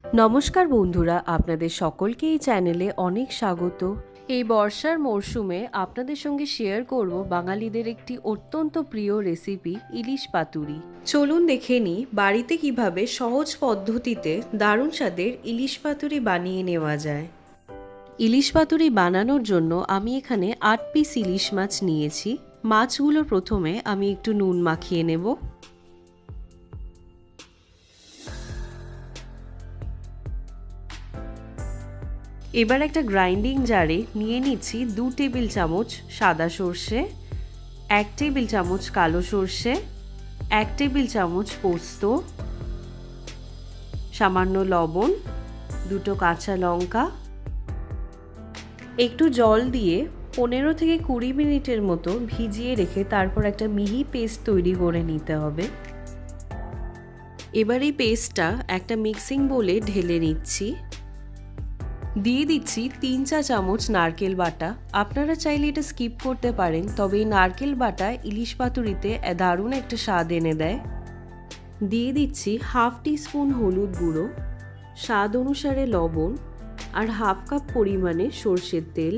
নমস্কার বন্ধুরা, আপনাদের সকলকে এই চ্যানেলে অনেক স্বাগত। এই বর্ষার মরশুমে আপনাদের সঙ্গে শেয়ার করব বাঙালিদের একটি অত্যন্ত প্রিয় রেসিপি ইলিশ পাতুরি। চলুন দেখে নিই বাড়িতে কিভাবে সহজ পদ্ধতিতে দারুণ স্বাদের ইলিশ পাতুরি বানিয়ে নেওয়া যায়। ইলিশ পাতুরি বানানোর জন্য আমি এখানে 8 পিস ইলিশ মাছ নিয়েছি। মাছগুলো প্রথমে আমি একটু নুন মাখিয়ে নেব। এবার একটা গ্রাইন্ডিং জারে নিয়ে নিচ্ছি 2 টেবিল চামচ সাদা সর্ষে, 1 টেবিল চামচ কালো সর্ষে, 1 টেবিল চামচ পোস্ত, সামান্য লবণ, 2টো কাঁচা লঙ্কা। একটু জল দিয়ে 15 থেকে 20 মিনিটের মতো ভিজিয়ে রেখে তারপর একটা মিহি পেস্ট তৈরি করে নিতে হবে। এবার এই পেস্টটা একটা মিক্সিং বোলে ঢেলে নিচ্ছি। দিয়ে দিচ্ছি 3 চা চামচ নারকেল বাটা। আপনারা চাইলে এটা স্কিপ করতে পারেন, তবে এই নারকেল বাটা ইলিশ পাতুরিতে দারুণ একটা স্বাদ এনে দেয়। দিয়ে দিচ্ছি হাফ টিস্পুন হলুদ গুঁড়ো, স্বাদ অনুসারে লবণ আর হাফ কাপ পরিমাণে সর্ষের তেল।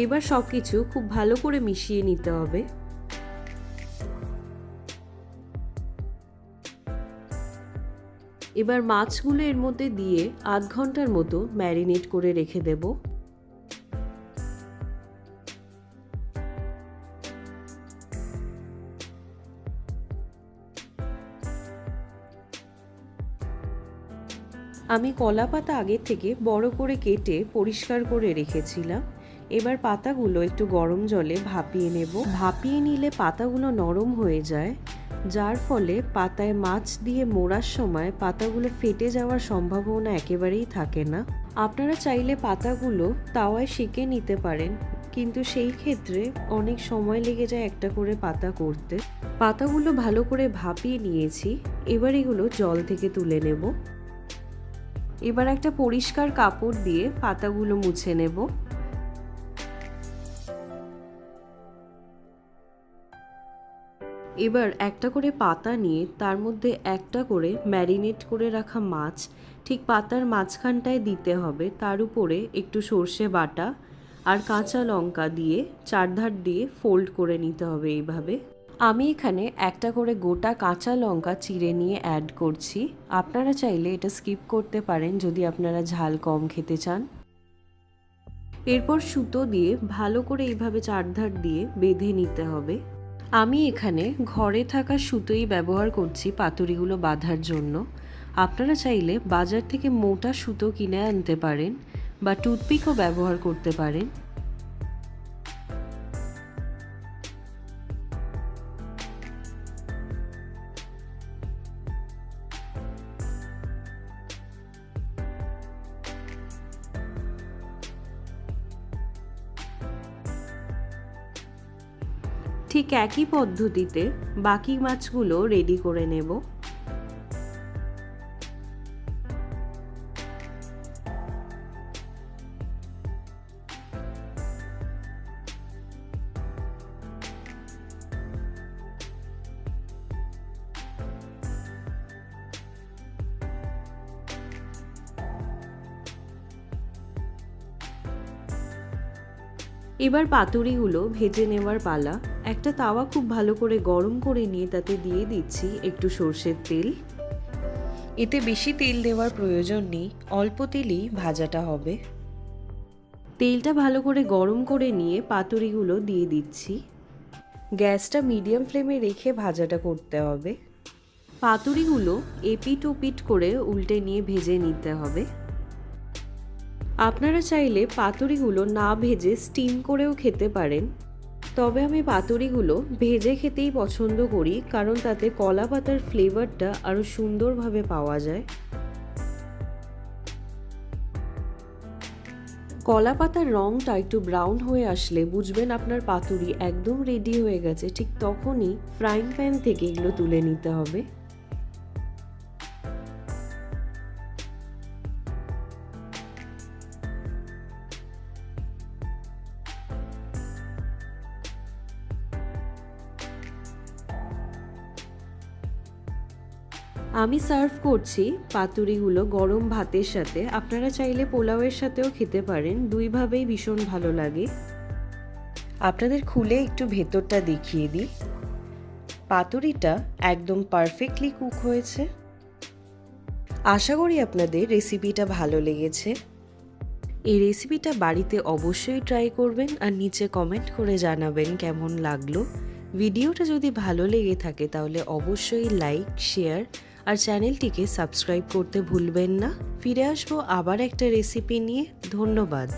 এবার সব কিছু খুব ভালো করে মিশিয়ে নিতে হবে। এবার মাছগুলো এর মধ্যে দিয়ে আধ ঘন্টার মতো ম্যারিনেট করে রেখে দেব। আমি কলা পাতা আগের থেকে বড় করে কেটে পরিষ্কার করে রেখেছিলাম। এবার পাতাগুলো একটু গরম জলে ভাপিয়ে নেব। ভাপিয়ে নিলে পাতাগুলো নরম হয়ে যায়, যার ফলে পাতায় মাছ দিয়ে মোড়ার সময় পাতাগুলো ফেটে যাওয়ার সম্ভাবনা একেবারেই থাকে না। আপনারা চাইলে পাতাগুলো তাওয়ায় সেঁকে নিতে পারেন, কিন্তু সেই ক্ষেত্রে অনেক সময় লেগে যায় একটা করে পাতা করতে। পাতাগুলো ভালো করে ভাপিয়ে নিয়েছি, এবার এগুলো জল থেকে তুলে নেব। এবার একটা পরিষ্কার কাপড় দিয়ে পাতাগুলো মুছে নেব। এবার একটা করে পাতা নিয়ে তার মধ্যে একটা করে ম্যারিনেট করে রাখা মাছ ঠিক পাতার মাঝখানটায় দিতে হবে। তার উপরে একটু সর্ষে বাটা আর কাঁচা লঙ্কা দিয়ে চারধার দিয়ে ফোল্ড করে নিতে হবে এইভাবে। আমি এখানে একটা করে গোটা কাঁচা লঙ্কা চিড়ে নিয়ে অ্যাড করছি। আপনারা চাইলে এটা স্কিপ করতে পারেন যদি আপনারা ঝাল কম খেতে চান। এরপর সুতো দিয়ে ভালো করে এইভাবে চারধার দিয়ে বেঁধে নিতে হবে। আমি এখানে ঘরে থাকা সুতোই ব্যবহার করছি পাতুরিগুলো বাঁধার জন্য। আপনারা চাইলে বাজার থেকে মোটা সুতো কিনে আনতে পারেন বা টুথপিকও ব্যবহার করতে পারেন। ঠিক একই পদ্ধতিতে বাকি মাছগুলো রেডি করে নেব। এবার পাতুরিগুলো ভেজে নেওয়ার পালা। একটা তাওয়া খুব ভালো করে গরম করে নিয়ে তাতে দিয়ে দিচ্ছি একটু সর্ষের তেল। এতে বেশি তেল দেওয়ার প্রয়োজন নেই, অল্প তেলেই ভাজাটা হবে। তেলটা ভালো করে গরম করে নিয়ে পাতুরিগুলো দিয়ে দিচ্ছি। গ্যাসটা মিডিয়াম ফ্লেমে রেখে ভাজাটা করতে হবে। পাতুরিগুলো এপিট ওপিট করে উল্টে নিয়ে ভেজে নিতে হবে। আপনারা চাইলে পাতুরিগুলো না ভেজে স্টিম করেও খেতে পারেন, তবে আমি পাতুরিগুলো ভেজে খেতেই পছন্দ করি, কারণ তাতে কলা পাতার ফ্লেভারটা আরও সুন্দরভাবে পাওয়া যায়। কলা পাতার রঙটা একটু ব্রাউন হয়ে আসলে বুঝবেন আপনার পাতুরি একদম রেডি হয়ে গেছে। ঠিক তখনই ফ্রাইং প্যান থেকে এগুলো তুলে নিতে হবে। আমি সার্ভ করছি পাতুরিগুলো গরম ভাতের সাথে। আপনারা চাইলে পোলাওয়ের সাথেও খেতে পারেন, দুইভাবেই ভীষণ ভালো লাগে। আপনাদের খুলে একটু ভেতরটা দেখিয়ে দিই। পাতুরিটা একদম পারফেক্টলি কুক হয়েছে। আশা করি আপনাদের রেসিপিটা ভালো লেগেছে। এই রেসিপিটা বাড়িতে অবশ্যই ট্রাই করবেন আর নিচে কমেন্ট করে জানাবেন কেমন লাগলো। ভিডিওটা যদি ভালো লেগে থাকে তাহলে অবশ্যই লাইক, শেয়ার আর চ্যানেলটিকে সাবস্ক্রাইব করতে ভুলবেন না। ফিরে আসবো আবার একটা রেসিপি নিয়ে। ধন্যবাদ।